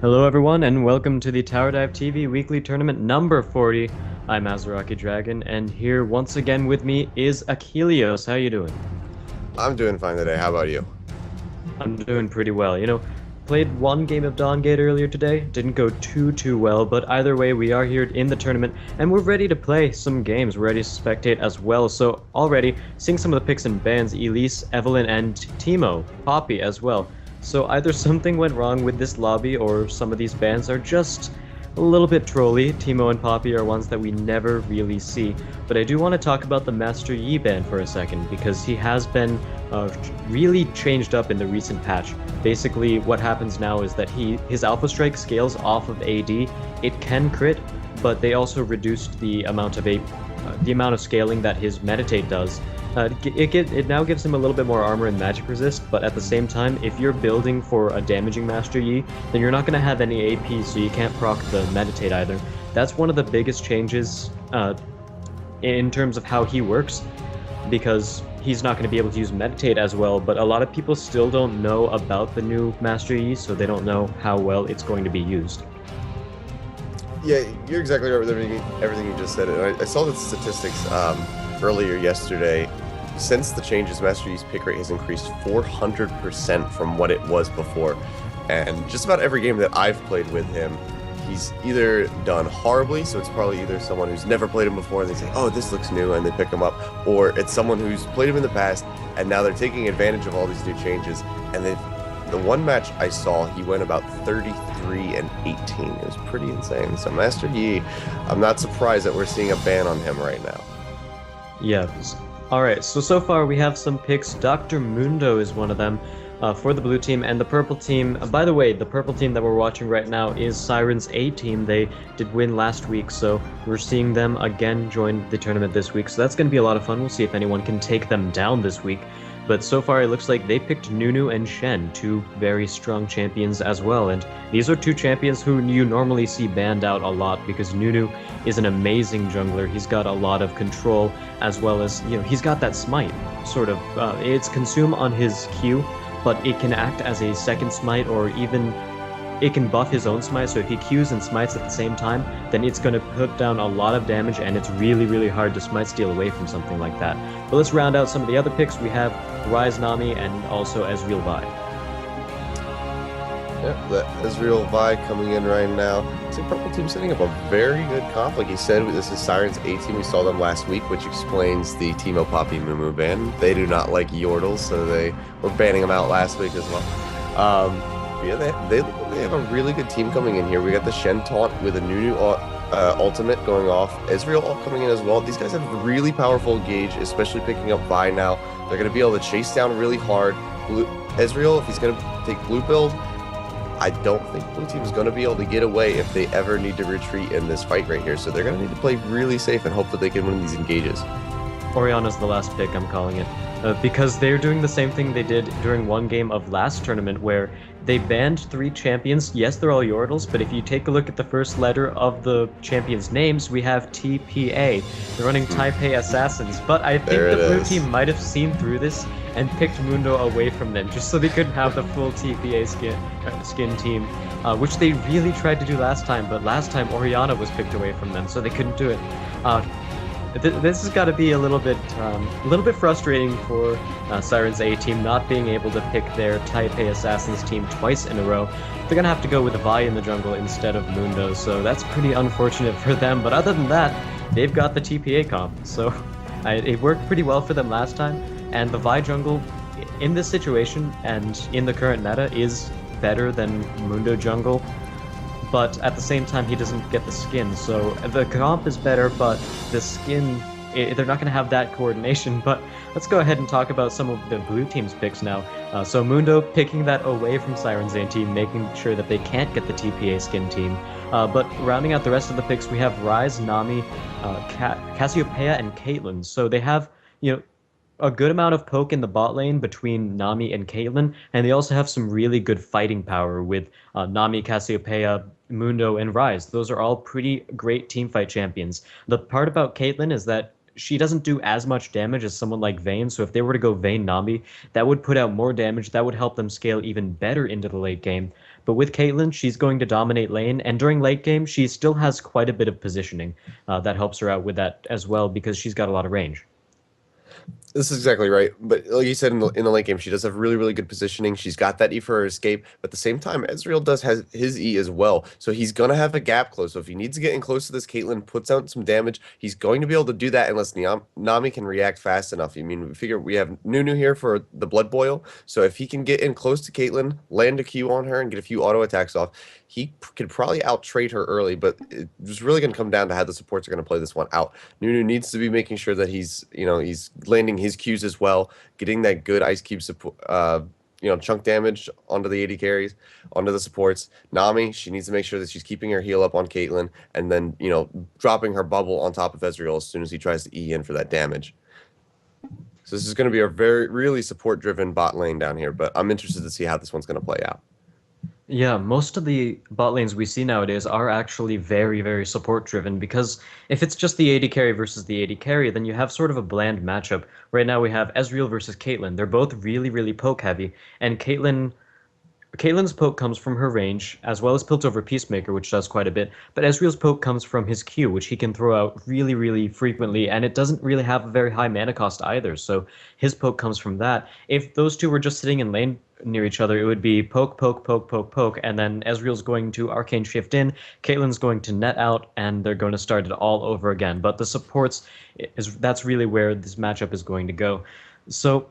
Hello everyone and welcome to the TowerDiveTV Weekly Tournament number 40. I'm Azaraki Dragon and here once again with me is Achilles. How you doing? I'm doing fine today. How about you? I'm doing pretty well. Played one game of Dawn Gate earlier today. Didn't go too well, but either way we are here in the tournament and we're ready to play some games. We're ready to spectate as well. So already seeing some of the picks and bans, Elise, Evelyn, and Timo, Poppy as well. So either something went wrong with this lobby or some of these bans are just a little bit trolly. Timo and Poppy are ones that we never really see. But I do want to talk about the Master Yi ban for a second because he has been really changed up in the recent patch. Basically, what happens now is that his Alpha Strike scales off of AD. It can crit, but they also reduced the amount of scaling that his meditate does. It now gives him a little bit more armor and magic resist, but at the same time, if you're building for a damaging Master Yi, then you're not going to have any AP, so you can't proc the meditate either. That's one of the biggest changes in terms of how he works, because he's not going to be able to use meditate as well, but a lot of people still don't know about the new Master Yi, so they don't know how well it's going to be used. Yeah, you're exactly right with everything you just said. And I saw the statistics earlier yesterday. Since the changes, Master Yi's pick rate has increased 400% from what it was before. And just about every game that I've played with him, he's either done horribly, so it's probably either someone who's never played him before and they say, oh, this looks new, and they pick him up, or it's someone who's played him in the past and now they're taking advantage of all these new changes. And the one match I saw, he went about 33 and 18. It was pretty insane. So Master Yi, I'm not surprised that we're seeing a ban on him right now. Yeah. Alright, so far we have some picks. Dr. Mundo is one of them for the blue team, and the purple team. By the way, the purple team that we're watching right now is Siren's A team. They did win last week, so we're seeing them again join the tournament this week. So that's going to be a lot of fun. We'll see if anyone can take them down this week. But so far it looks like they picked Nunu and Shen, two very strong champions as well. And these are two champions who you normally see banned out a lot because Nunu is an amazing jungler. He's got a lot of control as well as, he's got that smite, sort of. It's consume on his Q, but it can act as a second smite or even it can buff his own smite, so if he Qs and smites at the same time, then it's going to put down a lot of damage, and it's really hard to smite steal away from something like that. But let's round out some of the other picks. We have Ryze Nami and also Ezreal Vi. Yeah, that Ezreal Vi coming in right now. The purple team setting up a very good comp. Like you said, this is Siren's A team. We saw them last week, which explains the Timo Poppy Mumu ban. They do not like Yordles, so they were banning them out last week as well. Yeah, they have a really good team coming in here. We got the Shen taunt with a Nunu ultimate going off. Ezreal all coming in as well. These guys have a really powerful gauge, especially picking up Vi now. They're going to be able to chase down really hard. Ezreal, if he's going to take blue build, I don't think blue team is going to be able to get away if they ever need to retreat in this fight right here. So they're going to need to play really safe and hope that they can win these engages. Orianna's the last pick, I'm calling it. Because they're doing the same thing they did during one game of last tournament where they banned 3 champions. Yes, they're all Yordles, but if you take a look at the first letter of the champions' names, we have TPA. They're running Taipei Assassins, but I think the blue team might have seen through this and picked Mundo away from them just so they couldn't have the full TPA skin team, which they really tried to do last time, but last time Orianna was picked away from them, so they couldn't do it. This has got to be a little bit frustrating for Siren's A team not being able to pick their Taipei Assassins team twice in a row. They're gonna have to go with Vi in the jungle instead of Mundo, so that's pretty unfortunate for them. But other than that, they've got the TPA comp, so it worked pretty well for them last time. And the Vi jungle in this situation and in the current meta is better than Mundo jungle. But at the same time, he doesn't get the skin, so the comp is better, but the skin, they're not going to have that coordination. But let's go ahead and talk about some of the blue team's picks now. So Mundo picking that away from Siren's A team, making sure that they can't get the TPA skin team. But rounding out the rest of the picks, we have Ryze, Nami, Cassiopeia, and Caitlyn. So they have, a good amount of poke in the bot lane between Nami and Caitlyn, and they also have some really good fighting power with Nami, Cassiopeia, Mundo, and Ryze. Those are all pretty great teamfight champions. The part about Caitlyn is that she doesn't do as much damage as someone like Vayne. So if they were to go Vayne Nami, that would put out more damage. That would help them scale even better into the late game. But with Caitlyn, she's going to dominate lane, and during late game, she still has quite a bit of positioning that helps her out with that as well because she's got a lot of range. This is exactly right. But like you said, in the late game, she does have really, really good positioning. She's got that E for her escape. But at the same time, Ezreal does has his E as well. So he's going to have a gap close. So if he needs to get in close to this, Caitlyn puts out some damage. He's going to be able to do that unless Nami can react fast enough. I mean, we figure we have Nunu here for the Blood Boil. So if he can get in close to Caitlyn, land a Q on her, and get a few auto attacks off, he could probably out trade her early. But it's really going to come down to how the supports are going to play this one out. Nunu needs to be making sure that he's landing his Qs as well, getting that good ice cube support, chunk damage onto the AD carries, onto the supports. Nami, she needs to make sure that she's keeping her heal up on Caitlyn, and then dropping her bubble on top of Ezreal as soon as he tries to E in for that damage. So this is going to be a really support driven bot lane down here, but I'm interested to see how this one's going to play out. Yeah, most of the bot lanes we see nowadays are actually very, very support driven because if it's just the AD carry versus the AD carry, then you have sort of a bland matchup. Right now we have Ezreal versus Caitlyn. They're both really, really poke heavy, and Caitlyn's poke comes from her range, as well as Piltover Peacemaker, which does quite a bit, but Ezreal's poke comes from his Q, which he can throw out really, really frequently, and it doesn't really have a very high mana cost either, so his poke comes from that. If those two were just sitting in lane near each other, it would be poke, poke, poke, poke, poke, and then Ezreal's going to Arcane Shift in, Caitlyn's going to net out, and they're going to start it all over again. But the supports, that's really where this matchup is going to go. So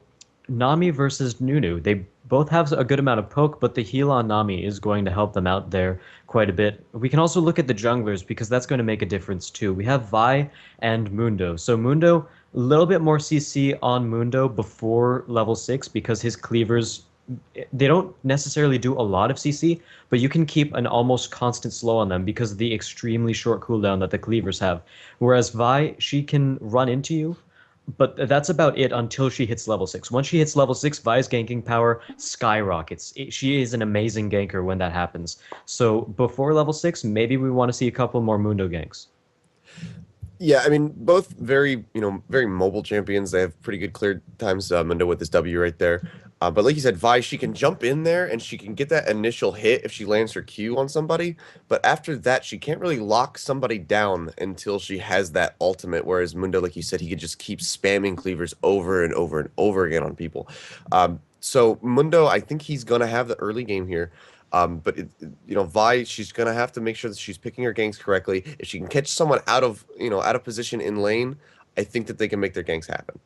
Nami versus Nunu. They both have a good amount of poke, but the heal on Nami is going to help them out there quite a bit. We can also look at the junglers because that's going to make a difference too. We have Vi and Mundo. So Mundo, a little bit more CC on Mundo before level 6 because his cleavers, they don't necessarily do a lot of CC, but you can keep an almost constant slow on them because of the extremely short cooldown that the cleavers have. Whereas Vi, she can run into you, but that's about it until she hits level 6. Once she hits level 6, Vi's ganking power skyrockets. She is an amazing ganker when that happens. So before level 6, maybe we want to see a couple more Mundo ganks. Yeah, I mean, both very mobile champions. They have pretty good clear times. Mundo with this W right there. But like you said, Vi, she can jump in there and she can get that initial hit if she lands her Q on somebody. But after that, she can't really lock somebody down until she has that ultimate. Whereas Mundo, like you said, he could just keep spamming cleavers over and over and over again on people. So Mundo, I think he's going to have the early game here. But Vi, she's gonna have to make sure that she's picking her ganks correctly. If she can catch someone out of position in lane, I think that they can make their ganks happen.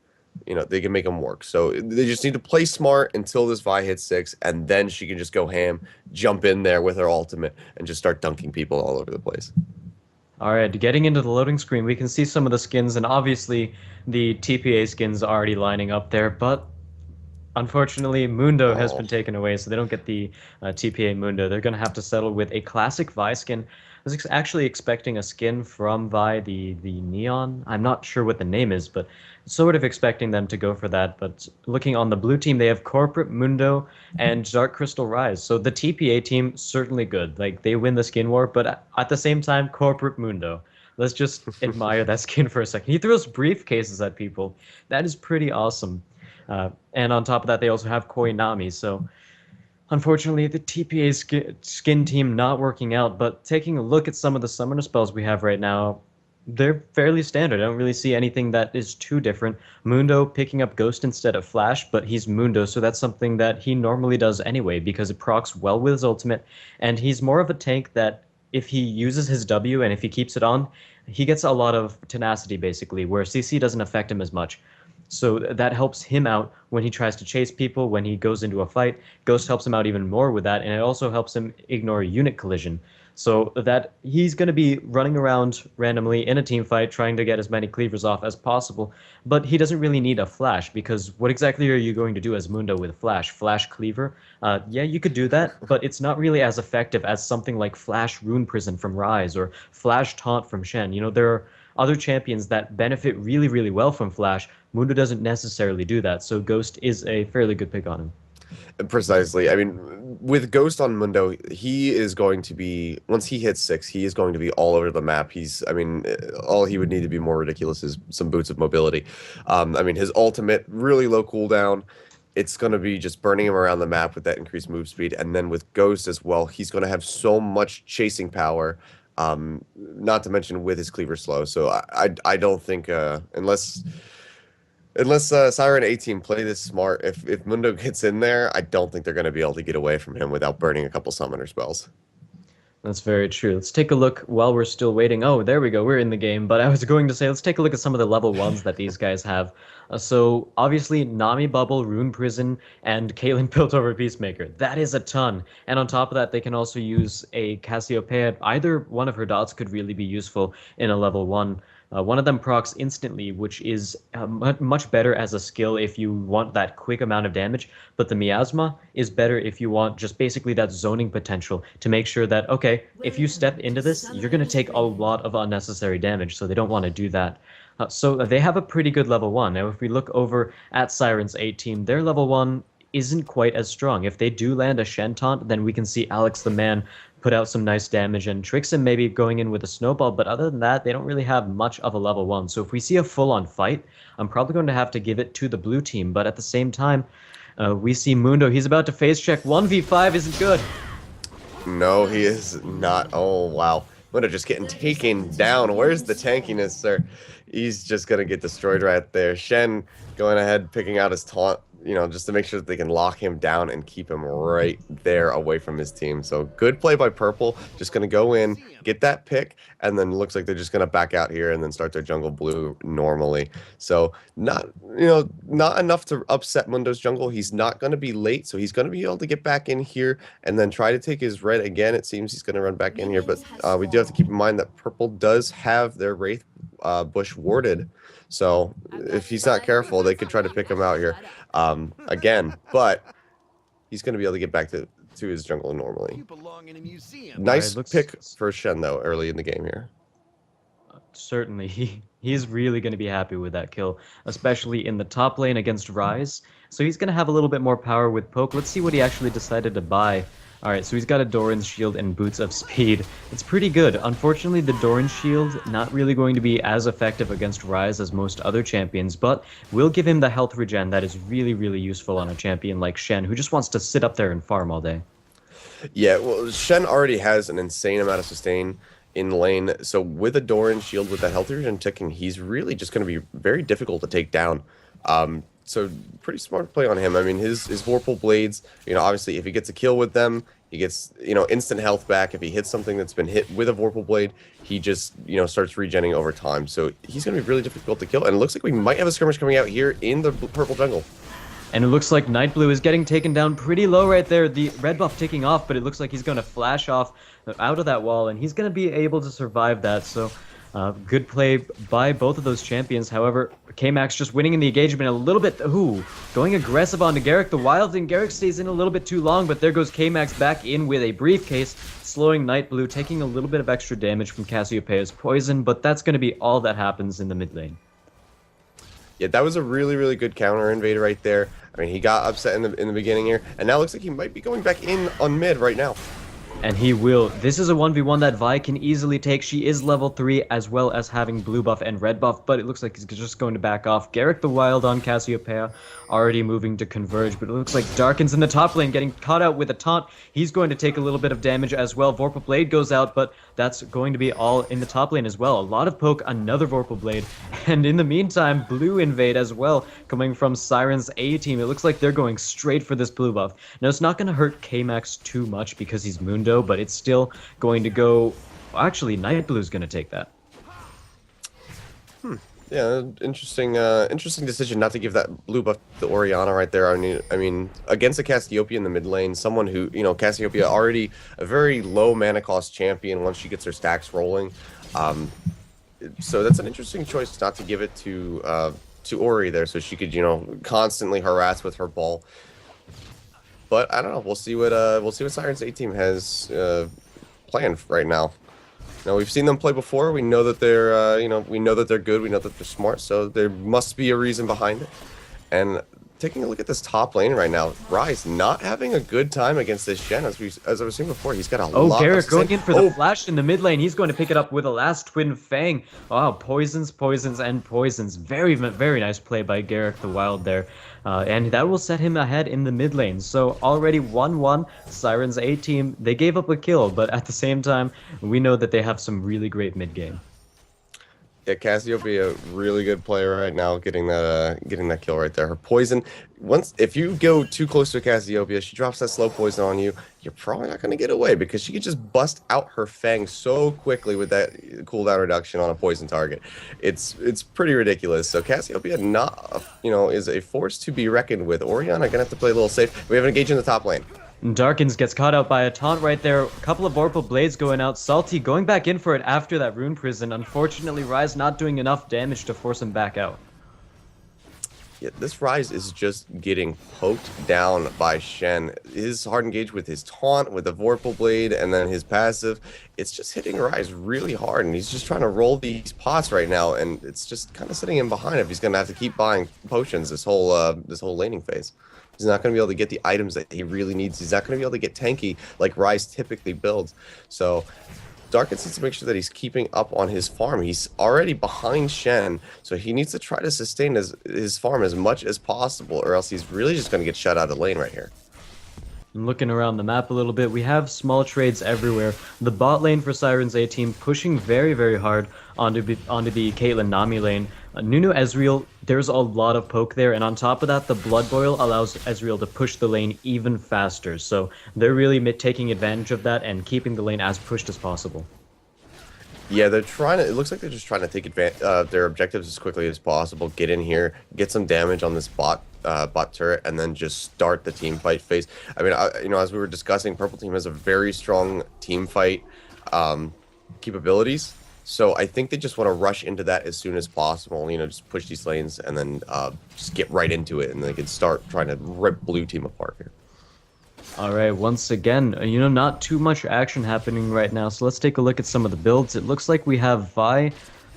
They can make them work. So they just need to play smart until this Vi hits 6, and then she can just go ham, jump in there with her ultimate, and just start dunking people all over the place. All right, getting into the loading screen, we can see some of the skins, and obviously the TPA skins are already lining up there, but unfortunately, Mundo has been taken away, so they don't get the TPA Mundo. They're going to have to settle with a classic Vi skin. I was actually expecting a skin from Vi, the Neon. I'm not sure what the name is, but sort of expecting them to go for that. But looking on the blue team, they have Corporate Mundo and Dark Crystal Rise. So the TPA team, certainly good. Like, they win the skin war, but at the same time, Corporate Mundo. Let's just admire that skin for a second. He throws briefcases at people. That is pretty awesome. And on top of that, they also have Koinami. So unfortunately, the TPA skin team not working out. But taking a look at some of the summoner spells we have right now, they're fairly standard. I don't really see anything that is too different. Mundo picking up Ghost instead of Flash, but he's Mundo, so that's something that he normally does anyway because it procs well with his ultimate. And he's more of a tank that if he uses his W and if he keeps it on, he gets a lot of tenacity basically, where CC doesn't affect him as much. So that helps him out when he tries to chase people, when he goes into a fight. Ghost helps him out even more with that, and it also helps him ignore unit collision. So that he's going to be running around randomly in a team fight trying to get as many cleavers off as possible, but he doesn't really need a flash, because what exactly are you going to do as Mundo with flash? Flash cleaver? Yeah, you could do that, but it's not really as effective as something like Flash Rune Prison from Rise or Flash Taunt from Shen. There are other champions that benefit really, really well from Flash. Mundo doesn't necessarily do that, so Ghost is a fairly good pick on him. Precisely. I mean, with Ghost on Mundo, he is going to be, once he hits 6, he is going to be all over the map. I mean, all he would need to be more ridiculous is some boots of mobility. I mean, his ultimate, really low cooldown. It's going to be just burning him around the map with that increased move speed. And then with Ghost as well, he's going to have so much chasing power. Not to mention with his cleaver slow. So I don't think, unless Siren A-Team play this smart, if Mundo gets in there, I don't think they're going to be able to get away from him without burning a couple summoner spells. That's very true. Let's take a look while we're still waiting. Oh, there we go. We're in the game. But I was going to say, let's take a look at some of the level 1s that these guys have. So, obviously, Nami Bubble, Rune Prison, and Caitlyn Piltover Peacemaker. That is a ton. And on top of that, they can also use a Cassiopeia. Either one of her dots could really be useful in a level 1. One of them procs instantly, which is much better as a skill if you want that quick amount of damage, but the Miasma is better if you want just basically that zoning potential to make sure that, okay, if you step into this, you're going to take a lot of unnecessary damage, so they don't want to do that. So they have a pretty good level 1. Now, if we look over at Siren's A-Team, their level 1 isn't quite as strong. If they do land a Shen taunt, then we can see Alex the Man put out some nice damage and tricks him maybe going in with a snowball, but other than that, they don't really have much of a level 1. So if we see a full-on fight, I'm probably going to have to give it to the blue team, but at the same time, we see Mundo. He's about to phase check. 1v5 isn't good. No, he is not. Oh, wow. Mundo just getting taken down. Where's the tankiness, sir? He's just going to get destroyed right there. Shen going ahead, picking out his taunt, just to make sure that they can lock him down and keep him right there away from his team. So good play by Purple. Just going to go in, get that pick, and then looks like they're just going to back out here and then start their jungle blue normally. So not enough to upset Mundo's jungle. He's not going to be late, so he's going to be able to get back in here and then try to take his red again. It seems he's going to run back in here, but we do have to keep in mind that Purple does have their Wraith bush warded. So if he's not careful, they could try to pick him out here again. But he's going to be able to get back to his jungle normally. Nice pick for Shen, though, early in the game here. Certainly, he's really going to be happy with that kill, especially in the top lane against Ryze. So he's going to have a little bit more power with poke. Let's see what he actually decided to buy. Alright, so he's got a Doran's Shield and Boots of Speed. It's pretty good. Unfortunately, the Doran's Shield not really going to be as effective against Ryze as most other champions, but will give him the health regen that is really, really useful on a champion like Shen, who just wants to sit up there and farm all day. Yeah, well, Shen already has an insane amount of sustain in lane, so with a Doran's Shield with that health regen ticking, he's really just going to be very difficult to take down. So pretty smart play on him. I mean, his Vorpal Blades, obviously if he gets a kill with them, he gets, instant health back. If he hits something that's been hit with a Vorpal Blade, he just, starts regenning over time. So he's going to be really difficult to kill. And it looks like we might have a skirmish coming out here in the purple jungle. And it looks like Night Blue is getting taken down pretty low right there. The red buff ticking off, but it looks like he's going to flash off out of that wall, and he's going to be able to survive that. So good play by both of those champions. However, K-Max just winning in the engagement a little bit. Ooh, going aggressive onto Garrick. The Wild and Garrick stays in a little bit too long, but there goes K-Max back in with a briefcase, slowing Night Blue, taking a little bit of extra damage from Cassiopeia's poison, but that's going to be all that happens in the mid lane. Yeah, that was a really, really good counter invader right there. I mean, he got upset in the beginning here, and now looks like he might be going back in on mid right now. And he will. This is a 1v1 that Vi can easily take. She is level 3 as well as having blue buff and red buff, but it looks like he's just going to back off. Garrick the Wild on Cassiopeia already moving to converge, but it looks like Darkin's in the top lane getting caught out with a taunt. He's going to take a little bit of damage as well. Vorpal Blade goes out, but that's going to be all in the top lane as well. A lot of poke, another Vorpal Blade, and in the meantime, blue invade as well, coming from Siren's A-Team. It looks like they're going straight for this blue buff. Now, it's not going to hurt K-Max too much because he's Mundo, but it's still going to go... Actually, Night Blue's going to take that. Yeah, interesting decision not to give that blue buff to Orianna right there. I mean, against a Cassiopeia in the mid lane, someone who, Cassiopeia already a very low mana cost champion once she gets her stacks rolling. So that's an interesting choice not to give it to Ori there, so she could, constantly harass with her ball. But I don't know. We'll see what Siren's A-Team has planned right now. Now, we've seen them play before. We know that they're we know that they're good. We know that they're smart. So there must be a reason behind it. And taking a look at this top lane right now, Rise not having a good time against this Shen. As I was saying before, he's got a lot. Oh, Garrett going in for the flash in the mid lane. He's going to pick it up with a last Twin Fang. Wow, poisons, poisons, and poisons. Very, very nice play by Garrett the Wild there. And that will set him ahead in the mid lane. So already 1-1, Siren's A team, they gave up a kill, but at the same time, we know that they have some really great mid game. Yeah, Cassiopeia, really good player right now, getting that kill right there. Her poison, if you go too close to Cassiopeia, she drops that slow poison on you. You're probably not going to get away because she can just bust out her Fang so quickly with that cooldown reduction on a poison target. It's pretty ridiculous. So Cassiopeia is a force to be reckoned with. Orianna gonna have to play a little safe. We have an engage in the top lane. Darkins gets caught out by a taunt right there. A couple of Vorpal Blades going out. Salty going back in for it after that Rune Prison. Unfortunately, Rise not doing enough damage to force him back out. Yeah, this Rise is just getting poked down by Shen. His hard engage with his taunt, with the Vorpal Blade, and then his passive. It's just hitting Rise really hard, and he's just trying to roll these pots right now, and it's just kind of sitting him behind if he's going to have to keep buying potions this whole laning phase. He's not going to be able to get the items that he really needs. He's not going to be able to get tanky like Rise typically builds. So Darkins needs to make sure that he's keeping up on his farm. He's already behind Shen, so he needs to try to sustain his farm as much as possible, or else he's really just going to get shut out of lane right here. Looking around the map a little bit, we have small trades everywhere. The bot lane for Siren's A team pushing very hard onto the Caitlyn Nami lane. Nunu Ezreal, there's a lot of poke there, and on top of that, the Blood Boil allows Ezreal to push the lane even faster. So they're really taking advantage of that and keeping the lane as pushed as possible. Yeah, they're trying to. It looks like they're just trying to take advantage their objectives as quickly as possible. Get in here, get some damage on this bot turret, and then just start the team fight phase. I mean, as we were discussing, Purple Team has a very strong team fight capabilities. So I think they just want to rush into that as soon as possible. Just push these lanes and then just get right into it, and they can start trying to rip blue team apart here. All right, once again, not too much action happening right now, so let's take a look at some of the builds. It looks like we have Vi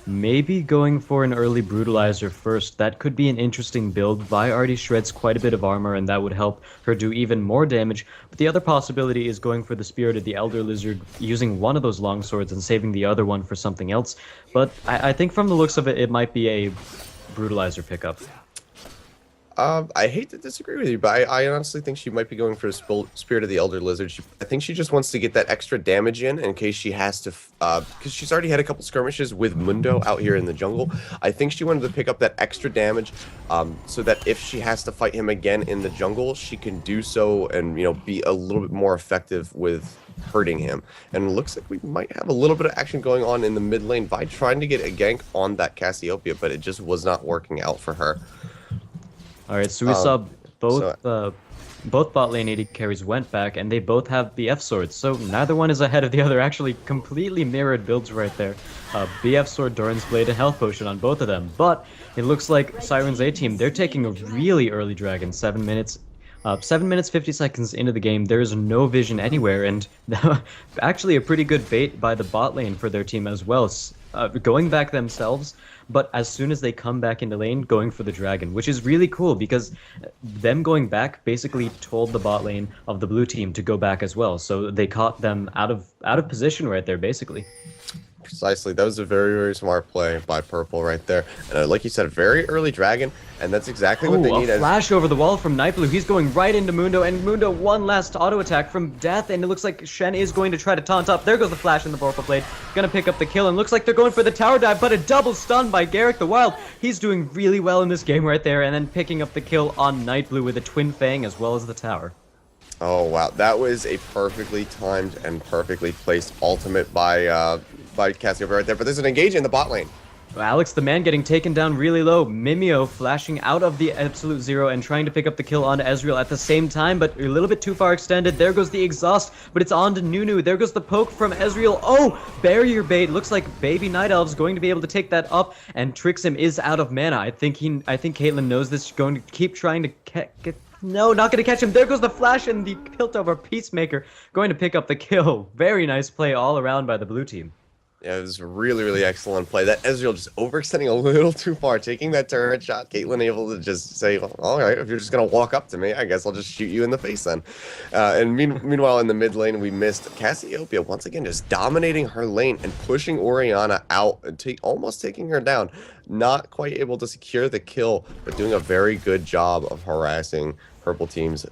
maybe going for an early Brutalizer first. That could be an interesting build. Vi already shreds quite a bit of armor, and that would help her do even more damage. But the other possibility is going for the Spirit of the Elder Lizard, using one of those longswords and saving the other one for something else. But I think from the looks of it, it might be a Brutalizer pickup. I hate to disagree with you, but I honestly think she might be going for the Spirit of the Elder Lizard. I think she just wants to get that extra damage in case she has to, because she's already had a couple skirmishes with Mundo out here in the jungle. I think she wanted to pick up that extra damage, so that if she has to fight him again in the jungle, she can do so and be a little bit more effective with hurting him. And it looks like we might have a little bit of action going on in the mid lane by trying to get a gank on that Cassiopeia, but it just was not working out for her. All right, so we saw both bot lane AD carries went back, and they both have BF swords, so neither one is ahead of the other. Actually, completely mirrored builds right there. BF sword, Doran's blade, and health potion on both of them. But it looks like Siren's A team, they're taking a really early dragon. 7 minutes 50 seconds into the game, there is no vision anywhere, and actually a pretty good bait by the bot lane for their team as well. Going back themselves, but as soon as they come back into lane, going for the dragon, which is really cool because them going back basically told the bot lane of the blue team to go back as well. So they caught them out of position right there, basically. Precisely. That was a very smart play by Purple right there. And like you said, very early dragon, and that's exactly what they need. A flash over the wall from Nightblue. He's going right into Mundo, and Mundo one last auto attack from Death, and it looks like Shen is going to try to taunt up. There goes the flash in the Vorpal Blade. Gonna pick up the kill, and looks like they're going for the tower dive, but a double stun by Garrett the Wild. He's doing really well in this game right there, and then picking up the kill on Nightblue with a Twin Fang as well as the tower. Oh wow, that was a perfectly timed and perfectly placed ultimate by Cassiopeia right there. But there's an engage in the bot lane. Alex the man getting taken down really low. Mimeo flashing out of the absolute zero and trying to pick up the kill onto Ezreal at the same time, but a little bit too far extended. There goes the exhaust, but it's on to Nunu. There goes the poke from Ezreal. Oh, barrier bait. Looks like Baby Night Elf's going to be able to take that up, and Trixim is out of mana. I think Caitlyn knows this. She's going to keep trying to get. No, not going to catch him. There goes the flash and the Piltover Peacemaker going to pick up the kill. Very nice play all around by the blue team. Yeah, it was a really, really excellent play. That Ezreal just overextending a little too far, taking that turret shot. Caitlyn able to just say, well, all right, if you're just going to walk up to me, I guess I'll just shoot you in the face then. And meanwhile, in the mid lane, we missed Cassiopeia once again just dominating her lane and pushing Orianna out and almost taking her down. Not quite able to secure the kill, but doing a very good job of harassing purple teams.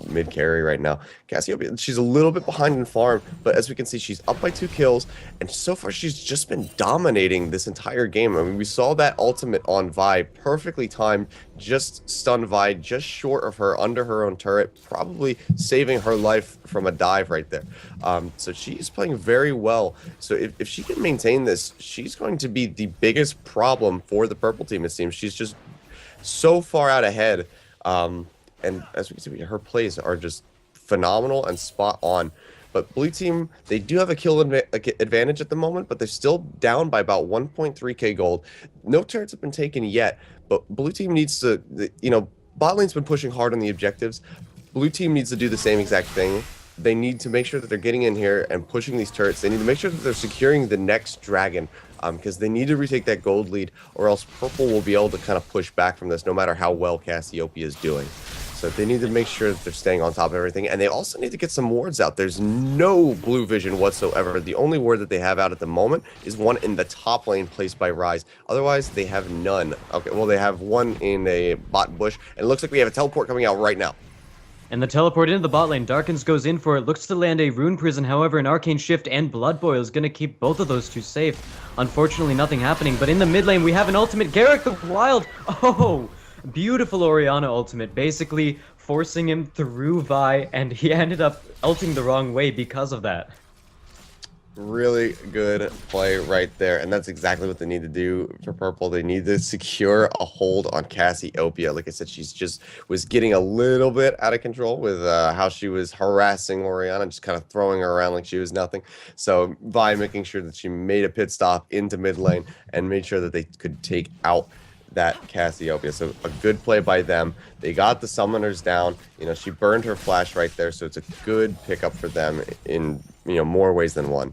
Mid carry right now. Cassiopeia, she's a little bit behind in farm, but as we can see, she's up by 2 kills, and so far she's just been dominating this entire game. I mean, we saw that ultimate on Vi, perfectly timed, just stunned Vi, just short of her, under her own turret, probably saving her life from a dive right there. So she's playing very well. So if she can maintain this, she's going to be the biggest problem for the purple team, it seems. She's just so far out ahead. And as we can see, her plays are just phenomenal and spot on. But blue team, they do have a kill advantage at the moment, but they're still down by about 1.3k gold. No turrets have been taken yet, but blue team needs to, bot lane's been pushing hard on the objectives. Blue team needs to do the same exact thing. They need to make sure that they're getting in here and pushing these turrets. They need to make sure that they're securing the next dragon, because they need to retake that gold lead, or else purple will be able to kind of push back from this no matter how well Cassiopeia is doing. So they need to make sure that they're staying on top of everything, and they also need to get some wards out. There's no blue vision whatsoever. The only ward that they have out at the moment is one in the top lane placed by Ryze. Otherwise, they have none. Okay, well, they have one in a bot bush, and it looks like we have a teleport coming out right now. And the teleport into the bot lane, Darkins goes in for it, looks to land a Rune Prison, however an Arcane Shift and Blood Boil is going to keep both of those two safe. Unfortunately, nothing happening, but in the mid lane we have an ultimate, Garrett the Wild! Oh! Beautiful Orianna ultimate, basically forcing him through Vi, and he ended up ulting the wrong way because of that. Really good play right there, and that's exactly what they need to do for purple. They need to secure a hold on Cassiopeia. Like I said, she's just was getting a little bit out of control with how she was harassing Orianna, just kind of throwing her around like she was nothing. So by making sure that she made a pit stop into mid lane and made sure that they could take out that Cassiopeia. So a good play by them. They got the summoners down. She burned her flash right there, so it's a good pickup for them in more ways than one.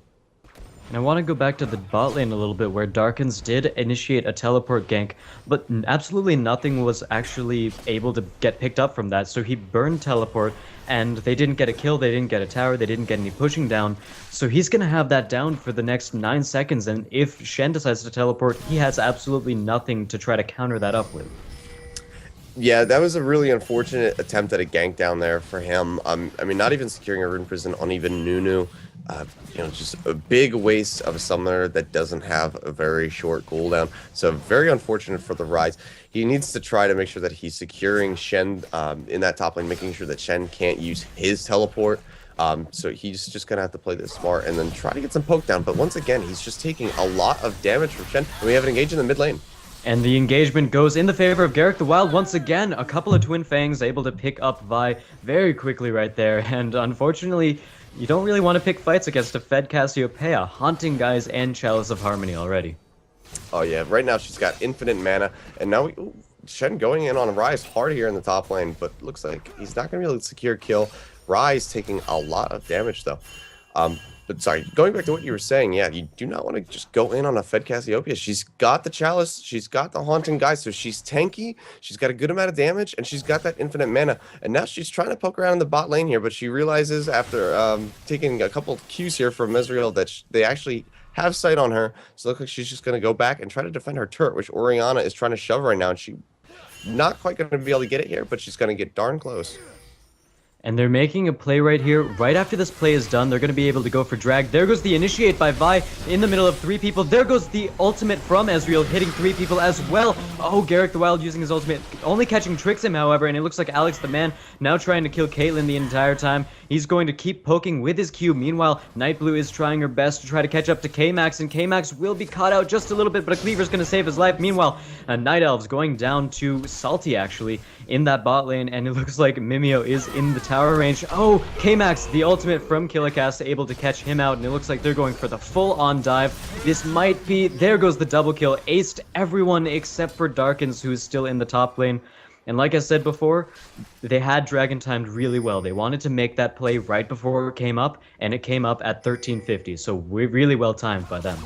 And I want to go back to the bot lane a little bit, where Darkins did initiate a teleport gank, but absolutely nothing was actually able to get picked up from that. So he burned teleport, and they didn't get a kill, they didn't get a tower, they didn't get any pushing down. So he's going to have that down for the next 9 seconds, and if Shen decides to teleport, he has absolutely nothing to try to counter that up with. Yeah, that was a really unfortunate attempt at a gank down there for him. I mean, not even securing a Rune Prison on even Nunu. Just a big waste of a summoner that doesn't have a very short cooldown. So very unfortunate for the Ryze. He needs to try to make sure that he's securing Shen in that top lane, making sure that Shen can't use his teleport. So he's just going to have to play this smart and then try to get some poke down. But once again, he's just taking a lot of damage from Shen. And we have an engage in the mid lane. And the engagement goes in the favor of Garrett the Wild once again. A couple of Twin Fangs able to pick up Vi very quickly right there. And unfortunately, you don't really want to pick fights against a fed Cassiopeia, haunting guys and Chalice of Harmony already. Oh yeah, right now she's got infinite mana, and now Shen going in on Ryze hard here in the top lane, but looks like he's not going to be able to secure kill. Ryze taking a lot of damage though. But sorry, going back to what you were saying, yeah, you do not want to just go in on a fed Cassiopeia. She's got the Chalice, she's got the Haunting Guys, so she's tanky, she's got a good amount of damage, and she's got that infinite mana. And now she's trying to poke around in the bot lane here, but she realizes after taking a couple of cues here from Ezreal that they actually have sight on her. So it looks like she's just going to go back and try to defend her turret, which Orianna is trying to shove right now, and she's not quite going to be able to get it here, but she's going to get darn close. And they're making a play right here. Right after this play is done, they're going to be able to go for drag. There goes the initiate by Vi in the middle of 3 people. There goes the ultimate from Ezreal, hitting 3 people as well. Oh, Garrett the Wild using his ultimate, only catching tricks him, however, and it looks like Alex the Man now trying to kill Caitlyn the entire time. He's going to keep poking with his Q. Meanwhile, Nightblue is trying her best to try to catch up to K-Max, and K-Max will be caught out just a little bit, but a Cleaver's going to save his life. Meanwhile, Night Elves going down to Salty, actually, in that bot lane, and it looks like Mimeo is in the tower range. Oh, K-Max, the ultimate from Killicast, able to catch him out, and it looks like they're going for the full-on dive. This might be... There goes the double kill. Aced everyone except for Darkins, who's still in the top lane. And like I said before, they had Dragon timed really well. They wanted to make that play right before it came up, and it came up at 1350, so we're really well timed by them.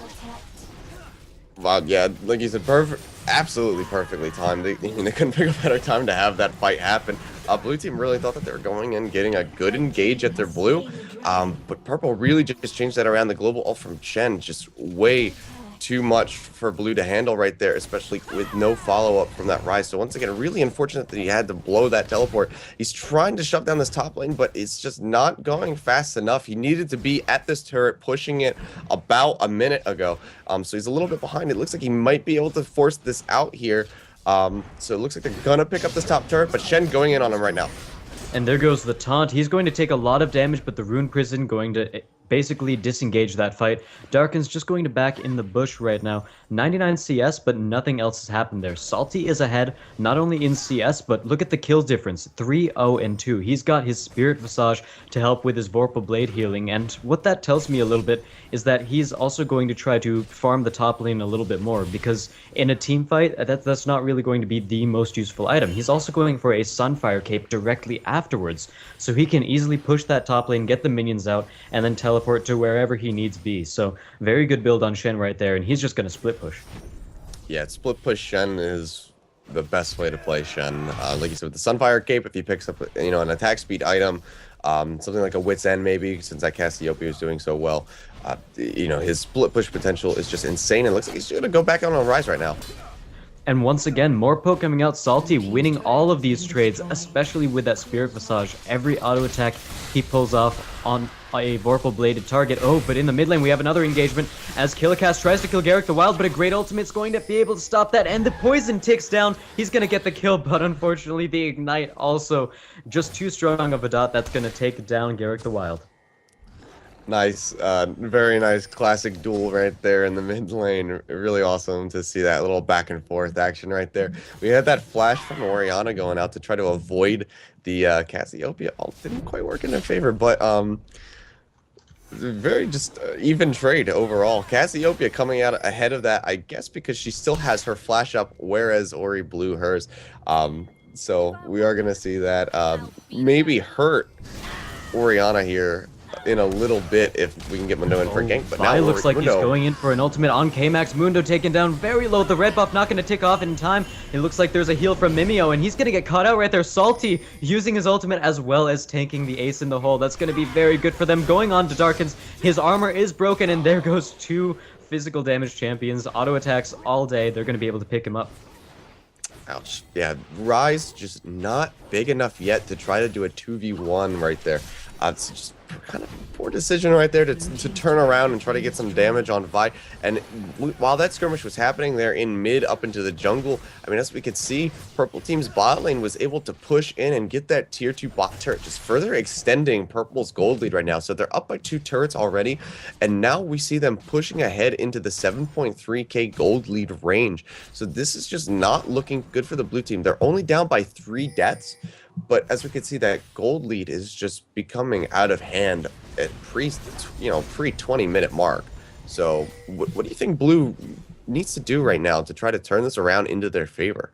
Wow, yeah, like you said, perfect, absolutely perfectly timed. They couldn't pick a better time to have that fight happen. Blue team really thought that they were going in, getting a good engage at their blue, but purple really just changed that around. The global ult from Chen, just way too much for blue to handle right there, especially with no follow-up from that rise. So once again, really unfortunate that he had to blow that teleport. He's trying to shove down this top lane, but it's just not going fast enough. He needed to be at this turret, pushing it about a minute ago. So he's a little bit behind. It looks like he might be able to force this out here. So it looks like they're gonna pick up this top turret, but Shen going in on him right now. And there goes the taunt. He's going to take a lot of damage, but the Rune Prison going to basically disengage that fight. Darkin's just going to back in the bush right now. 99 CS, but nothing else has happened there. Salty is ahead, not only in CS, but look at the kill difference. 3-0 and 2. He's got his Spirit Visage to help with his Vorpal Blade healing, and what that tells me a little bit is that he's also going to try to farm the top lane a little bit more, because in a team fight, that's not really going to be the most useful item. He's also going for a Sunfire Cape directly afterwards, so he can easily push that top lane, get the minions out, and then teleport to wherever he needs be. So very good build on Shen right there, and he's just going to split push. Yeah, split push Shen is the best way to play Shen. Like you said, with the Sunfire Cape, if he picks up, an attack speed item, something like a Wit's End maybe, since that Cassiopeia is doing so well, his split push potential is just insane. It looks like he's going to go back on a rise right now. And once again, more poke coming out. Salty winning all of these trades, especially with that Spirit Visage. Every auto attack he pulls off on a Vorpal Bladed target. Oh, but in the mid lane we have another engagement as Killicast tries to kill Garrick the Wild, but a great ultimate's going to be able to stop that, and the poison ticks down. He's going to get the kill, but unfortunately the Ignite also just too strong of a dot that's going to take down Garrick the Wild. Nice, very nice classic duel right there in the mid lane. Really awesome to see that little back and forth action right there. We had that flash from Orianna going out to try to avoid the Cassiopeia ult. Didn't quite work in their favor, but very just even trade overall. Cassiopeia coming out ahead of that, I guess because she still has her flash up, whereas Ori blew hers. So we are going to see that maybe hurt Orianna here in a little bit if we can get Mundo in for a gank, but now looks like Mundo, he's going in for an ultimate on K-Max. Mundo taken down very low. The red buff not going to tick off in time. It looks like there's a heal from Mimeo, and he's going to get caught out right there. Salty using his ultimate as well as tanking the ace in the hole. That's going to be very good for them. Going on to Darkins, his armor is broken, and there goes two physical damage champions. Auto attacks all day. They're going to be able to pick him up. Ouch. Yeah, Rise just not big enough yet to try to do a 2v1 right there. It's just kind of poor decision right there to turn around and try to get some damage on Vi. And while that skirmish was happening there in mid up into the jungle, I mean, as we could see, Purple Team's bot lane was able to push in and get that tier 2 bot turret, just further extending Purple's gold lead right now. So they're up by 2 turrets already, and now we see them pushing ahead into the 7.3k gold lead range. So this is just not looking good for the blue team. They're only down by 3 deaths, but as we can see, that gold lead is just becoming out of hand at pre 20-minute mark. So what do you think blue needs to do right now to try to turn this around into their favor?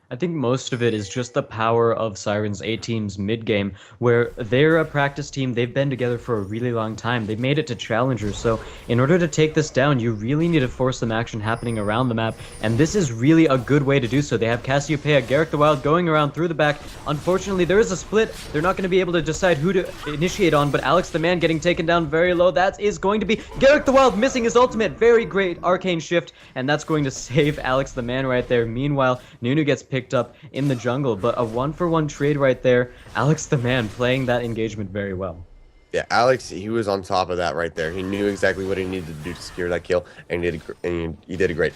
I think most of it is just the power of Siren's A-Team's mid-game, where they're a practice team. They've been together for a really long time. They've made it to Challengers, so in order to take this down, you really need to force some action happening around the map, and this is really a good way to do so. They have Cassiopeia, Garrick the Wild going around through the back. Unfortunately, there is a split. They're not going to be able to decide who to initiate on, but Alex the Man getting taken down very low. That is going to be Garrick the Wild missing his ultimate. Very great arcane shift, and that's going to save Alex the Man right there. Meanwhile, Nunu gets picked up in the jungle, but a 1-for-1 trade right there. Alex the Man playing that engagement very well. Yeah, Alex, he was on top of that right there. He knew exactly what he needed to do to secure that kill, and he did great.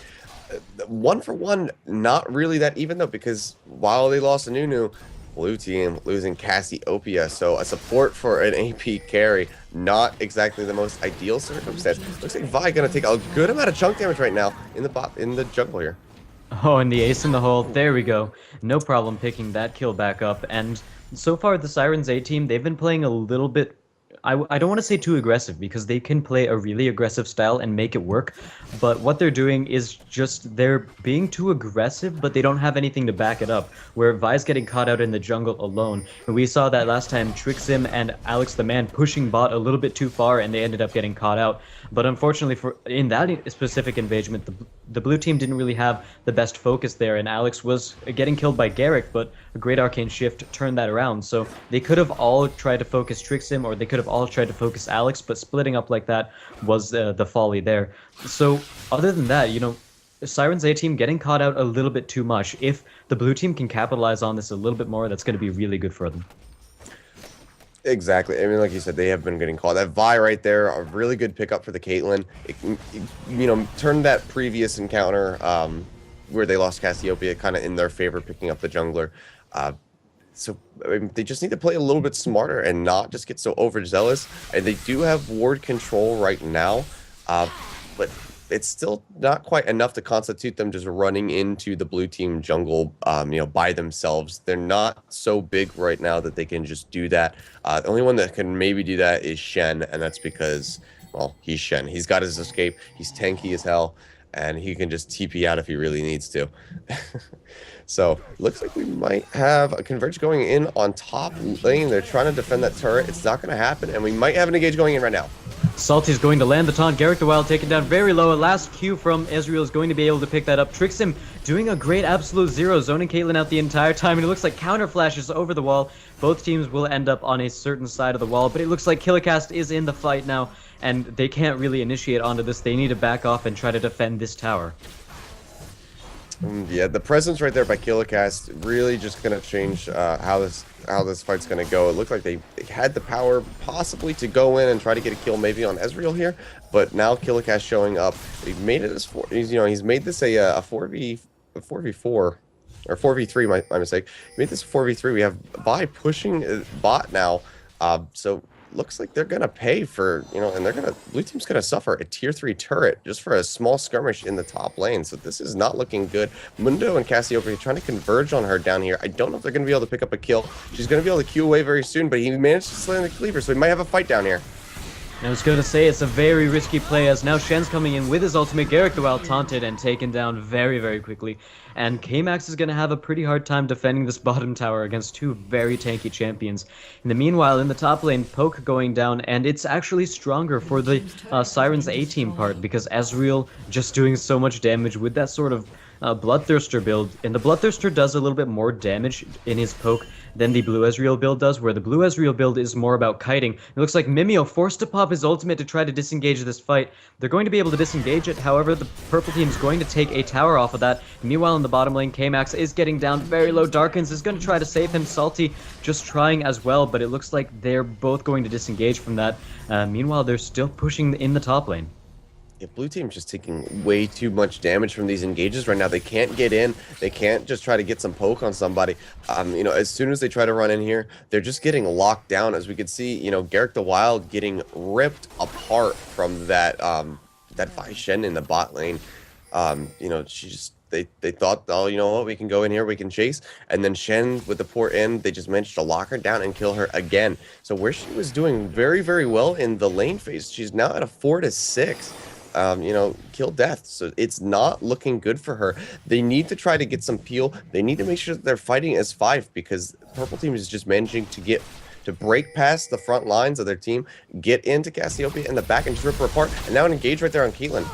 1-for-1, not really that even though, because while they lost to Nunu, blue team losing Cassiopeia, so a support for an AP carry, not exactly the most ideal circumstance. Looks like Vi gonna take a good amount of chunk damage right now in the jungle here. Oh, and the ace in the hole. There we go. No problem picking that kill back up. And so far, the Sirens A-Team, they've been playing a little bit I don't want to say too aggressive because they can play a really aggressive style and make it work, but what they're doing is just they're being too aggressive, but they don't have anything to back it up. Where Vi's getting caught out in the jungle alone, and we saw that last time Trixim and Alex the Man pushing bot a little bit too far, and they ended up getting caught out. But unfortunately, for in that specific engagement, the blue team didn't really have the best focus there, and Alex was getting killed by Garrick, but a great arcane shift turned that around. So they could have all tried to focus Trixim, or they could have all tried to focus Alex, but splitting up like that was the folly there. So other than that, you know, Siren's A team getting caught out a little bit too much. If the blue team can capitalize on this a little bit more, that's going to be really good for them. Exactly. I mean, like you said, they have been getting called. That Vi right there, a really good pickup for the Caitlyn. It, you know, turned that previous encounter where they lost Cassiopeia kind of in their favor, picking up the jungler. So I mean, they just need to play a little bit smarter and not just get so overzealous. And they do have ward control right now, but it's still not quite enough to constitute them just running into the blue team jungle, you know, by themselves. They're not so big right now that they can just do that. The only one that can maybe do that is Shen, and that's because, well, he's Shen. He's got his escape. He's tanky as hell, and he can just TP out if he really needs to. So looks like we might have a Converge going in on top lane. They're trying to defend that turret. It's not going to happen, and we might have an engage going in right now. Salty's going to land the taunt. Garrick the Wild taken down very low. A last Q from Ezreal is going to be able to pick that up. Trixim doing a great absolute zero, zoning Caitlyn out the entire time, and it looks like counter flashes over the wall. Both teams will end up on a certain side of the wall, but it looks like Killicast is in the fight now, and they can't really initiate onto this. They need to back off and try to defend this tower. Yeah, the presence right there by Killicast really just gonna change how this fight's gonna go. It looked like they had the power possibly to go in and try to get a kill maybe on Ezreal here, but now Killicast showing up. He made it as he's made this a 4v4 or 4v3. My mistake. He made this a 4v3. We have Vi pushing bot now, so looks like they're gonna pay for, you know, and blue team's gonna suffer a tier 3 turret just for a small skirmish in the top lane. So this is not looking good. Mundo and Cassiopeia trying to converge on her down here. I don't know if they're gonna be able to pick up a kill. She's gonna be able to Q away very soon, but he managed to slam the cleaver, so he might have a fight down here. I was going to say it's a very risky play, as now Shen's coming in with his ultimate. Garrick the Wild taunted and taken down very, very quickly. And K-Max is going to have a pretty hard time defending this bottom tower against two very tanky champions. In the meanwhile, in the top lane, Poke going down, and it's actually stronger for the Siren's A-team part, because Ezreal just doing so much damage with that sort of Bloodthirster build. And the Bloodthirster does a little bit more damage in his Poke than the Blue Ezreal build does, where the Blue Ezreal build is more about kiting. It looks like Mimeo forced to pop his ultimate to try to disengage this fight. They're going to be able to disengage it, however, the purple team is going to take a tower off of that. Meanwhile, in the bottom lane, K-Max is getting down very low. Darkins is going to try to save him. Salty just trying as well, but it looks like they're both going to disengage from that. Meanwhile, they're still pushing in the top lane. Yeah, blue team's just taking way too much damage from these engages right now. They can't get in. They can't just try to get some poke on somebody. You know, as soon as they try to run in here, they're just getting locked down. As we could see, you know, Garrick the Wild getting ripped apart from that that Vi Shen in the bot lane. You know, she just they thought, oh, you know what, we can go in here, we can chase, and then Shen with the port in, they just managed to lock her down and kill her again. So where she was doing very, very well in the lane phase, she's now at a 4-6. You know, kill death. So it's not looking good for her. They need to try to get some peel. They need to make sure that they're fighting as 5, because purple team is just managing to break past the front lines of their team, get into Cassiopeia in the back and just rip her apart, and now engage right there on Caitlyn.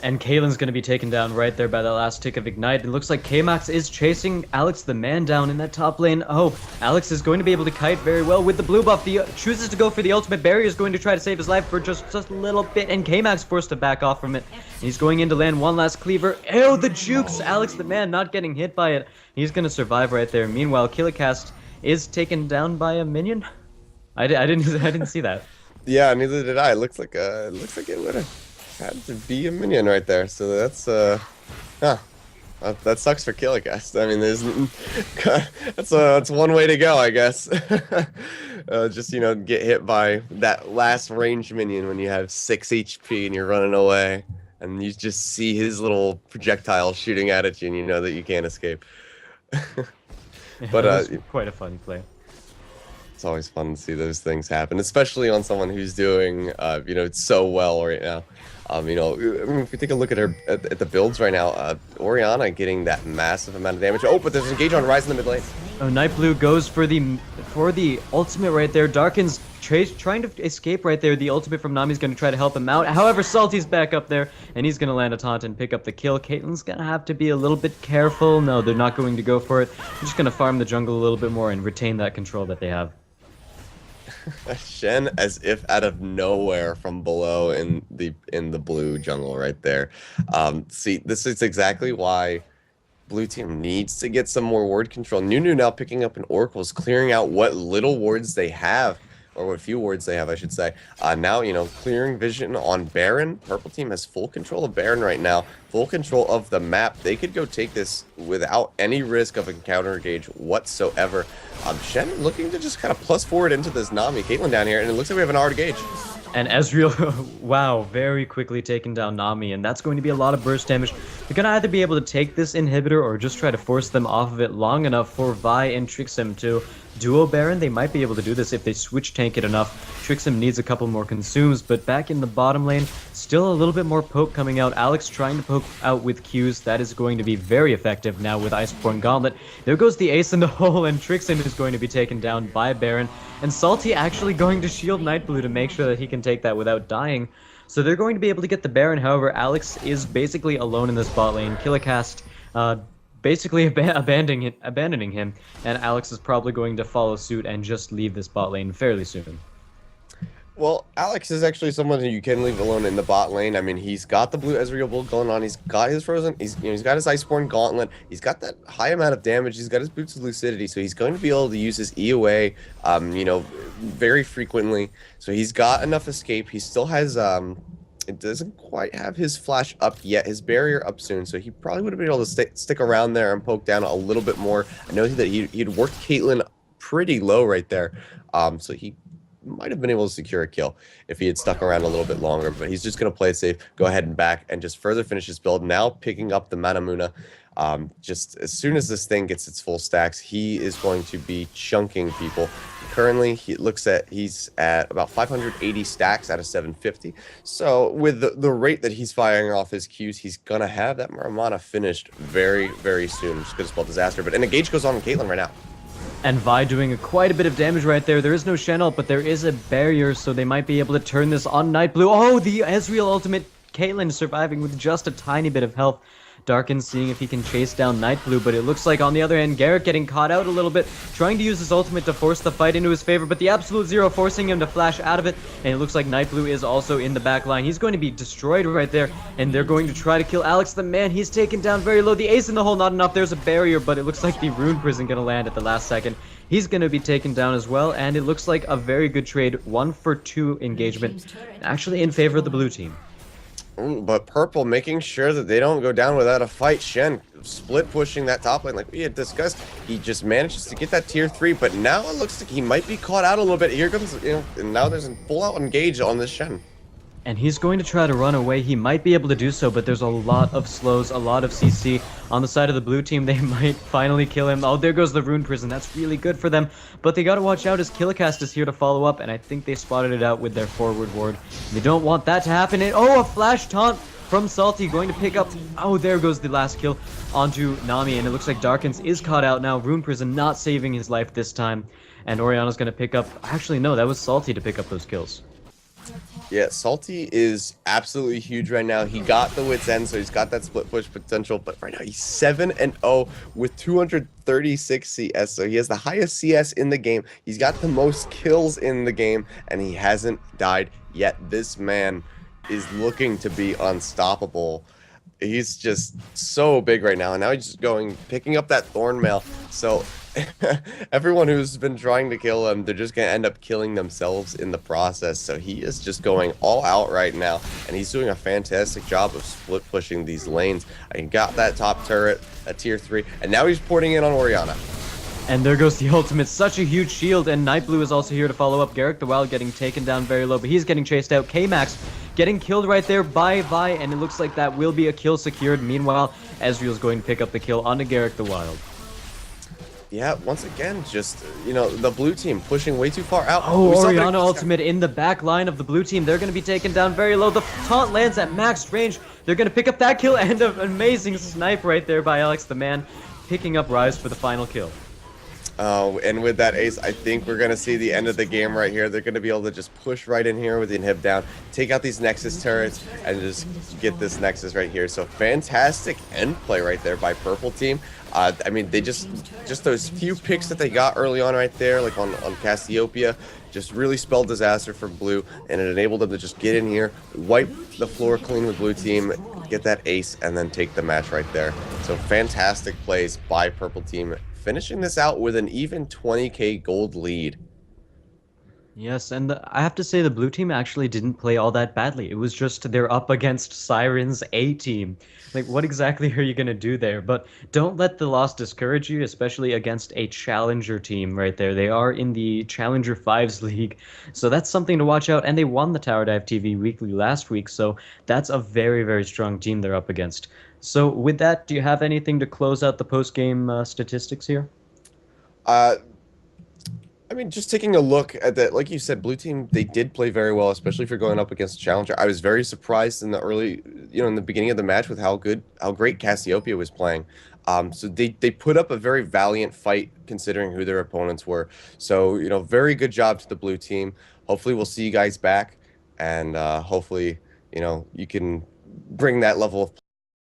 And Caitlyn's going to be taken down right there by that last tick of Ignite. It looks like K-Max is chasing Alex the Man down in that top lane. Oh, Alex is going to be able to kite very well with the blue buff. He chooses to go for the ultimate. Barrier is going to try to save his life for just a little bit, and K-Max forced to back off from it. And he's going in to land one last cleaver. Ew, the jukes! Alex the Man not getting hit by it. He's going to survive right there. Meanwhile, Killicast is taken down by a minion. I didn't see that. Yeah, neither did I. It looks like it would have had to be a minion right there. So that's that sucks for Killicast. I mean, that's one way to go, I guess. Just, you know, get hit by that last range minion when you have 6 HP and you're running away, and you just see his little projectile shooting at you, and you know that you can't escape. But it was quite a funny play. It's always fun to see those things happen, especially on someone who's doing, so well right now. If we take a look at her at the builds right now, Orianna getting that massive amount of damage. Oh, but there's an engage on Rise in the mid lane. Oh, Nightblue goes for the ultimate right there. Darkin's trying to escape right there. The ultimate from Nami's going to try to help him out. However, Salty's back up there, and he's going to land a taunt and pick up the kill. Caitlyn's going to have to be a little bit careful. No, they're not going to go for it. They're just going to farm the jungle a little bit more and retain that control that they have. Shen, as if out of nowhere from below in the blue jungle right there. See, this is exactly why blue team needs to get some more ward control. Nunu now picking up an Oracle's, clearing out what little wards they have, or what few wards they have, I should say. Now, clearing vision on Baron. Purple team has full control of Baron right now, full control of the map. They could go take this without any risk of encounter gauge whatsoever. Shen looking to just kind of plus forward into this Nami. Caitlyn down here, and it looks like we have an hour to gauge. And Ezreal, wow, very quickly taking down Nami, and that's going to be a lot of burst damage. They're going to either be able to take this inhibitor or just try to force them off of it long enough for Vi and Trixem to duo Baron. They might be able to do this if they switch tank it enough. Trixem needs a couple more consumes, but back in the bottom lane, still a little bit more poke coming out. Alex trying to poke out with Qs. That is going to be very effective now with Iceborne Gauntlet. There goes the ace in the hole, and Trixem is going to be taken down by Baron. And Salty actually going to shield Nightblue to make sure that he can take that without dying. So they're going to be able to get the Baron. However, Alex is basically alone in this bot lane. Killicast basically abandoning him. And Alex is probably going to follow suit and just leave this bot lane fairly soon. Well, Alex is actually someone who you can leave alone in the bot lane. I mean, he's got the blue Ezreal build going on. He's got his Frozen. He's got his Iceborne Gauntlet. He's got that high amount of damage. He's got his Boots of Lucidity, so he's going to be able to use his EOA, very frequently. So he's got enough escape. He still has it doesn't quite have his flash up yet. His barrier up soon, so he probably would have been able to stick around there and poke down a little bit more. I know that he'd worked Caitlyn pretty low right there, so he might have been able to secure a kill if he had stuck around a little bit longer, but he's just going to play it safe, go ahead and back, and just further finish his build. Now picking up the Manamuna. Just as soon as this thing gets its full stacks, he is going to be chunking people. Currently, he's at about 580 stacks out of 750. So with the rate that he's firing off his Qs, he's going to have that Maramana finished very, very soon. Just going to spell disaster. But an engage goes on with Caitlyn right now. And Vi doing quite a bit of damage right there. There is no Shen ult, but there is a barrier, so they might be able to turn this on Nightblue. Oh, the Ezreal ultimate. Caitlyn surviving with just a tiny bit of health. Darkin seeing if he can chase down Nightblue, but it looks like on the other hand, Garrett getting caught out a little bit, trying to use his ultimate to force the fight into his favor, but the Absolute Zero forcing him to flash out of it, and it looks like Nightblue is also in the back line. He's going to be destroyed right there, and they're going to try to kill Alex the man. He's taken down very low. The ace in the hole, not enough. There's a barrier, but it looks like the Rune Prison going to land at the last second. He's going to be taken down as well, and it looks like a very good trade, 1-for-2 engagement, actually in favor of the blue team. But Purple making sure that they don't go down without a fight. Shen split pushing that top lane like we had discussed. He just manages to get that tier 3, but now it looks like he might be caught out a little bit. Here comes, and now there's a full-out engage on this Shen. And he's going to try to run away. He might be able to do so, but there's a lot of slows, a lot of CC. On the side of the blue team, they might finally kill him. Oh, there goes the Rune Prison. That's really good for them. But they got to watch out as Killicast is here to follow up, and I think they spotted it out with their forward ward. They don't want that to happen. And, oh, a flash taunt from Salty going to pick up. Oh, there goes the last kill onto Nami, and it looks like Darkins is caught out now. Rune Prison not saving his life this time. And Orianna's going to pick up. Actually, no, that was Salty to pick up those kills. Yeah, Salty is absolutely huge right now. He got the wit's end, so he's got that split push potential. But right now, he's 7-0 with 236 CS. So he has the highest CS in the game. He's got the most kills in the game, and he hasn't died yet. This man is looking to be unstoppable. He's just so big right now. And now he's just picking up that Thornmail. So everyone who's been trying to kill him, they're just going to end up killing themselves in the process. So he is just going all out right now, and he's doing a fantastic job of split pushing these lanes. He got that top turret, a tier 3, and now he's porting in on Orianna. And there goes the ultimate, such a huge shield, and Nightblue is also here to follow up. Garrick the Wild getting taken down very low, but he's getting chased out. K-Max getting killed right there by Vi, and it looks like that will be a kill secured. Meanwhile, Ezreal's going to pick up the kill onto Garrick the Wild. Yeah, once again, just, the blue team pushing way too far out. Oh, We saw Oriana that. ultimate in the back line of the blue team. They're going to be taken down very low. The taunt lands at max range. They're going to pick up that kill and an amazing snipe right there by Alex the Man, picking up Rise for the final kill. Oh, and with that ace, I think we're going to see the end of the game right here. They're going to be able to just push right in here with the inhib down, take out these Nexus turrets, and just get this Nexus right here. So fantastic end play right there by Purple Team. I mean, they just those few picks that they got early on right there, like on Cassiopeia, just really spelled disaster for Blue, and it enabled them to just get in here, wipe the floor clean with Blue Team, get that ace, and then take the match right there. So fantastic plays by Purple Team, finishing this out with an even 20k gold lead. Yes, and I have to say the blue team actually didn't play all that badly. It was just they're up against Siren's A team. Like, what exactly are you going to do there? But don't let the loss discourage you, especially against a challenger team right there. They are in the Challenger 5s league, so that's something to watch out. And they won the TowerDiveTV Weekly last week, so that's a very, very strong team they're up against. So with that, do you have anything to close out the post-game statistics here? I mean, just taking a look at that, like you said, blue team, they did play very well, especially if you're going up against a challenger. I was very surprised in the early, in the beginning of the match with how great Cassiopeia was playing. So they put up a very valiant fight considering who their opponents were. So, very good job to the blue team. Hopefully we'll see you guys back, and hopefully, you can bring that level of